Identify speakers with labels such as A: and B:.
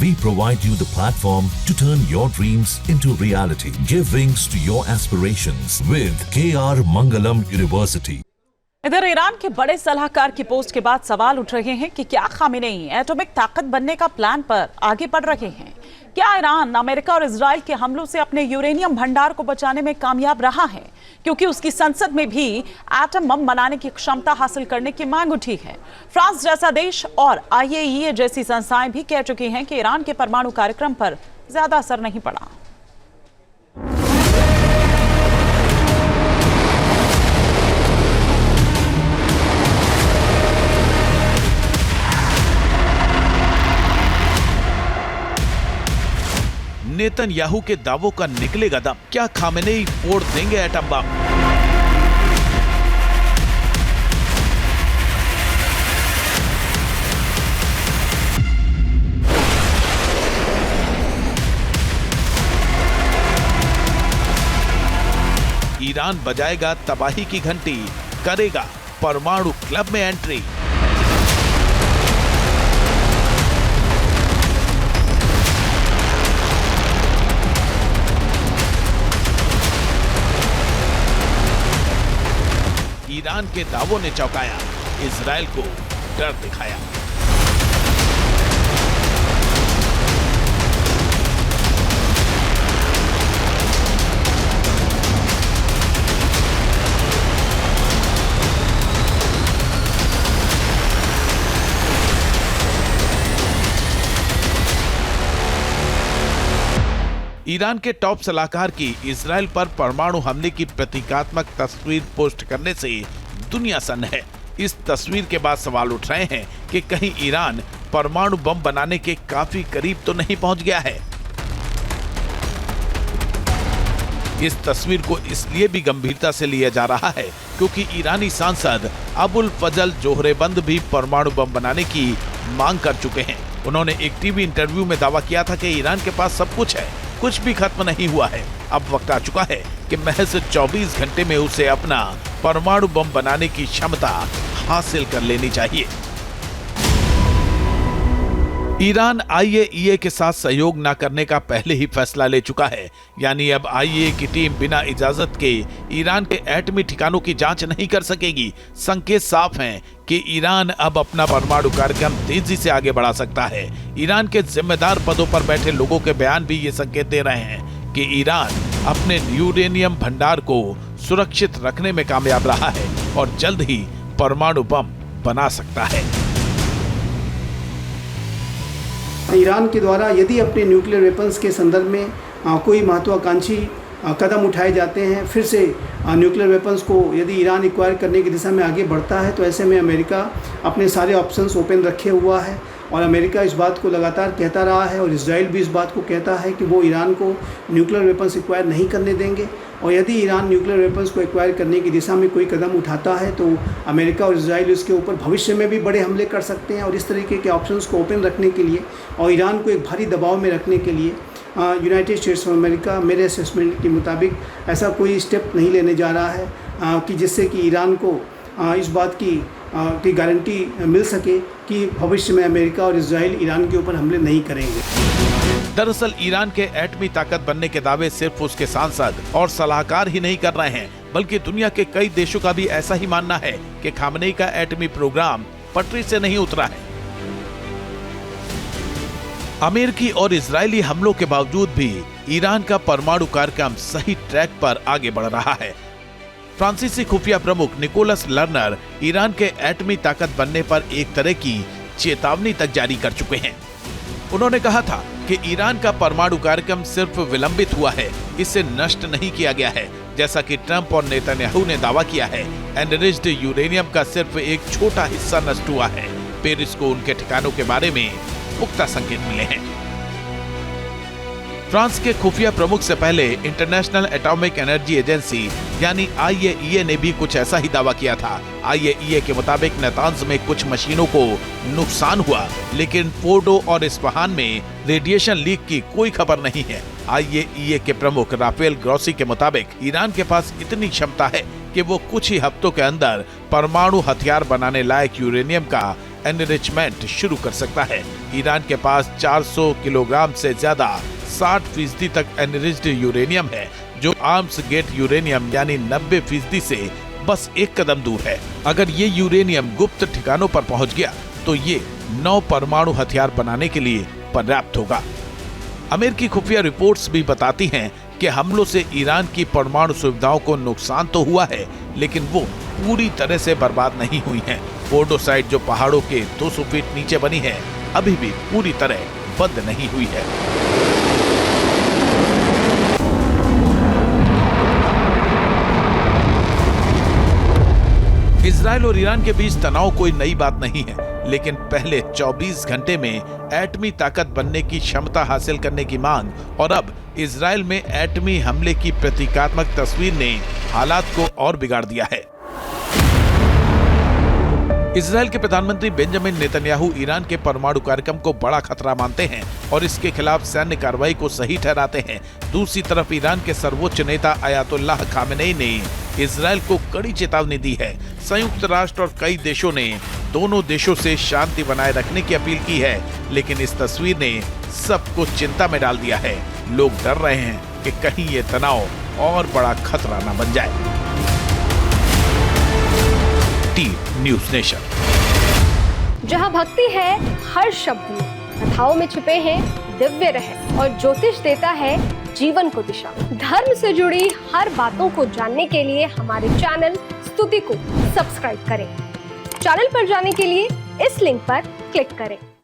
A: We provide you the platform to turn your dreams into reality. Give wings to your aspirations with KR Mangalam University.
B: इधर Iran के बड़े सलाहकार की post के बाद सवाल उठ रहे हैं कि क्या खामेनेई एटॉमिक ताकत बनने का प्लान पर आगे बढ़ रहे हैं। क्या ईरान अमेरिका और इजराइल के हमलों से अपने यूरेनियम भंडार को बचाने में कामयाब रहा है, क्योंकि उसकी संसद में भी एटम बम बनाने की क्षमता हासिल करने की मांग उठी है। फ्रांस जैसा देश और IAEA जैसी संस्थाएं भी कह चुकी हैं कि ईरान के परमाणु कार्यक्रम पर ज्यादा असर नहीं पड़ा।
C: नेतन्याहू के दावों का निकलेगा दम। क्या खामेनेई फोड़ देंगे एटम बम? ईरान बजाएगा तबाही की घंटी, करेगा परमाणु क्लब में एंट्री। ईरान के दावों ने चौंकाया, इजराइल को डर दिखाया। ईरान के टॉप सलाहकार की इजराइल पर परमाणु हमले की प्रतीकात्मक तस्वीर पोस्ट करने से दुनिया सन्न है। इस तस्वीर के बाद सवाल उठ रहे हैं कि कहीं ईरान परमाणु बम बनाने के काफी करीब तो नहीं पहुंच गया है। इस तस्वीर को इसलिए भी गंभीरता से लिया जा रहा है क्योंकि ईरानी सांसद अबुल फजल जोहरेबंद भी परमाणु बम बनाने की मांग कर चुके हैं। उन्होंने एक टीवी इंटरव्यू में दावा किया था कि ईरान के पास सब कुछ है, कुछ भी खत्म नहीं हुआ है। अब वक्त आ चुका है कि महज 24 घंटे में उसे अपना परमाणु बम बनाने की क्षमता हासिल कर लेनी चाहिए। ईरान IAEA के साथ सहयोग न करने का पहले ही फैसला ले चुका है, यानी अब IAEA की टीम बिना इजाजत के ईरान के एटमी ठिकानों की जांच नहीं कर सकेगी। संकेत साफ हैं कि ईरान अब अपना परमाणु कार्यक्रम तेजी से आगे बढ़ा सकता है। ईरान के जिम्मेदार पदों पर बैठे लोगों के बयान भी ये संकेत दे रहे हैं कि ईरान अपने यूरेनियम भंडार को सुरक्षित रखने में कामयाब रहा है और जल्द ही परमाणु बम बना सकता है।
D: ईरान के द्वारा यदि अपने न्यूक्लियर वेपन्स के संदर्भ में कोई महत्वाकांक्षी कदम उठाए जाते हैं, फिर से न्यूक्लियर वेपन्स को यदि ईरान एक्वायर करने की दिशा में आगे बढ़ता है, तो ऐसे में अमेरिका अपने सारे ऑप्शंस ओपन रखे हुआ है और अमेरिका इस बात को लगातार कहता रहा है और इजराइल भी इस बात को कहता है कि वो ईरान को न्यूक्लियर वेपन्स एक्वायर नहीं करने देंगे। और यदि ईरान न्यूक्लियर वेपन्स को एक्वायर करने की दिशा में कोई कदम उठाता है तो अमेरिका और इजराइल इसके ऊपर भविष्य में भी बड़े हमले कर सकते हैं। और इस तरीके के ऑप्शंस को ओपन रखने के लिए और ईरान को एक भारी दबाव में रखने के लिए यूनाइटेड स्टेट्स ऑफ अमेरिका मेरे असेसमेंट के मुताबिक ऐसा कोई स्टेप नहीं लेने जा रहा है कि जिससे कि ईरान को इस बात की गारंटी मिल सके कि भविष्य में अमेरिका और इजराइल ईरान के ऊपर हमले नहीं करेंगे।
C: दरअसल ईरान के एटमी ताकत बनने के दावे सिर्फ उसके सांसद और सलाहकार ही नहीं कर रहे हैं, बल्कि दुनिया के कई देशों का भी ऐसा ही मानना है कि खामेनेई का एटमी प्रोग्राम पटरी से नहीं उतरा है। अमेरिकी और इजरायली हमलों के बावजूद भी ईरान का परमाणु कार्यक्रम सही ट्रैक पर आगे बढ़ रहा है। फ्रांसीसी खुफिया प्रमुख निकोलस लर्नर ईरान के एटमी ताकत बनने पर एक तरह की चेतावनी तक जारी कर चुके हैं। उन्होंने कहा था कि ईरान का परमाणु कार्यक्रम सिर्फ विलंबित हुआ है, इसे नष्ट नहीं किया गया है, जैसा कि ट्रंप और नेतन्याहू ने दावा किया है। एनरिच्ड यूरेनियम का सिर्फ एक छोटा हिस्सा नष्ट हुआ है। पेरिस को उनके ठिकानों के बारे में पुख्ता संकेत मिले हैं। फ्रांस के खुफिया प्रमुख से पहले इंटरनेशनल एटॉमिक एनर्जी एजेंसी यानी IAEA ने भी कुछ ऐसा ही दावा किया था। IAEA के मुताबिक नेतांज में कुछ मशीनों को नुकसान हुआ, लेकिन फोर्डो और इस्फहान में रेडिएशन लीक की कोई खबर नहीं है। IAEA के प्रमुख राफेल ग्रोसी के मुताबिक ईरान के पास इतनी क्षमता है कि वो कुछ ही हफ्तों के अंदर परमाणु हथियार बनाने लायक यूरेनियम का एनरिचमेंट शुरू कर सकता है। ईरान के पास 400 किलोग्राम से ज्यादा 60% तक एनरिच्ड यूरेनियम है, जो आर्म्स गेट यूरेनियम यानी 90% से बस एक कदम दूर है। अगर ये यूरेनियम गुप्त ठिकानों पर पहुंच गया तो ये 9 परमाणु हथियार बनाने के लिए पर्याप्त होगा। अमेरिकी खुफिया रिपोर्ट्स भी बताती हैं कि हमलों से ईरान की परमाणु सुविधाओं को नुकसान तो हुआ है, लेकिन वो पूरी तरह से बर्बाद नहीं हुई हैं। फोर्डो साइट जो पहाड़ों के 200 फीट नीचे बनी है, अभी भी पूरी तरह बंद नहीं हुई है। इजराइल और ईरान के बीच तनाव कोई नई बात नहीं है, लेकिन पहले 24 घंटे में एटमी ताकत बनने की क्षमता हासिल करने की मांग और अब इजराइल में एटमी हमले की प्रतीकात्मक तस्वीर ने हालात को और बिगाड़ दिया है। इजराइल के प्रधानमंत्री बेंजामिन नेतन्याहू ईरान के परमाणु कार्यक्रम को बड़ा खतरा मानते हैं और इसके खिलाफ सैन्य कार्रवाई को सही ठहराते हैं। दूसरी तरफ ईरान के सर्वोच्च नेता अयातुल्लाह खामेनेई ने इजराइल को कड़ी चेतावनी दी है। संयुक्त राष्ट्र और कई देशों ने दोनों देशों से शांति बनाए रखने की अपील की है, लेकिन इस तस्वीर ने सबको चिंता में डाल दिया है। लोग डर रहे हैं कि कहीं ये तनाव और बड़ा खतरा न बन जाए। News nation.
E: जहां भक्ति है हर शब्द में, कथाओं में छुपे हैं दिव्य रहस्य और ज्योतिष देता है जीवन को दिशा। धर्म से जुड़ी हर बातों को जानने के लिए हमारे चैनल स्तुति को सब्सक्राइब करें। चैनल पर जाने के लिए इस लिंक पर क्लिक करें।